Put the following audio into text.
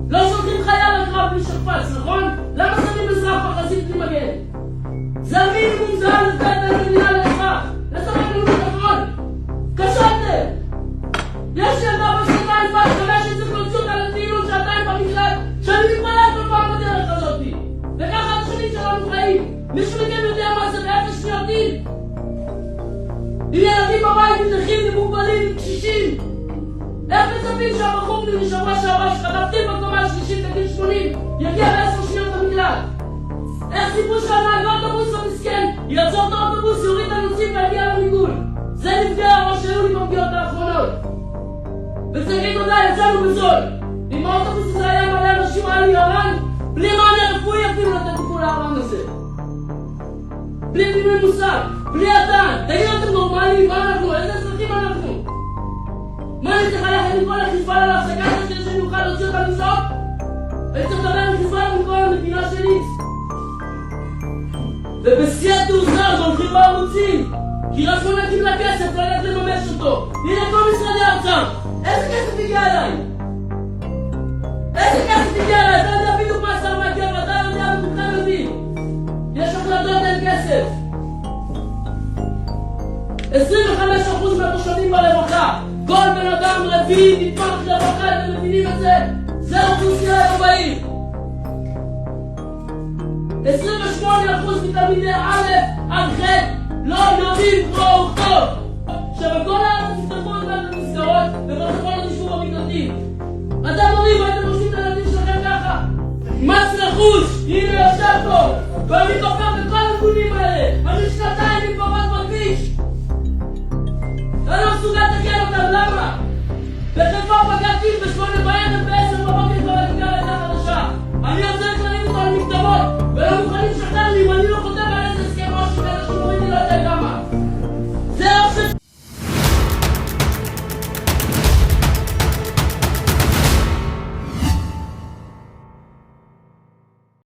לא שולחים חייל לקרב בלי שכפ"ץ, נכון? למה שמים אזרח בחזית בלי מגן? זה המינימום, זה לתת למדינה לאזרח. לספק לנו ביטחון. כשלתם! יש ילדה בשנתיים בת 15 להוציא אותה לטיול שעתיים במקלט, שאני מתמלאת כל פעם בדרך הזאתי. וככה התושבים שלנו חיים. מישהו מכם יודע מה זה באפס שניות טיל? עם ילדים בבית, עם נכים, עם מוגבלים, עם קשישים. איך מצפים שהבחור לי משבוע שעבר שחטפתי בקומה השלישית בגיל 80 יגיע ב10 שניות למקלט? איך סיפרו שהנהג האוטובוס המסכן יעצור את האוטובוס, יוריד את הנוסעים ויגיע למיגון? זה נפגעי הראש שהיו לי בפגיעות האחרונות. וצריכים תודה, יצאנו בזול. אם האוטובוס הזה היה מלא אנשים היה לי ירן, בלי מענה רפואי אפילו לתת טיפול להרן הזה. בלי פינוי מוסר, בלי ידן. תגידו אתם נורמליים, מה אנחנו? איזה אזרחים אנחנו? מה אני צריך ללכת עם כל החיזבאללה להפסקה הזאת כדי שאני אוכל להוציא אותה לצעוק? אני צריך לדבר עם חיזבאללה מכל המדינה שלי. ובשיא התעוזה הולכים בערוצים, כי רק לא נקים לה כסף, לא יודעת לממש אותו. הנה כל משרדי האוצר. איזה כסף הגיע אליי? איזה כסף הגיע אליי? אתה יודע בדיוק מה השר מגיע ואתה יודע וכולכם יודעים. יש החלטות, אין כסף. 25% מהתושבים ברווחה. כל בן אדם רביעי נתמך לרווחה, אתם מבינים את זה? זה האוכלוסייה היום בעיר. 28% מתלמידי א' עד ח' לא יודעים קרוא וכתוב. שבכל הארץ מסתכלות כאן במסגרות ובצפון עוד ישבו במקלטים. אתם הורים, הייתם עושים את הילדים שלכם ככה. מס רכוש, הנה יושב פה, ואני תופס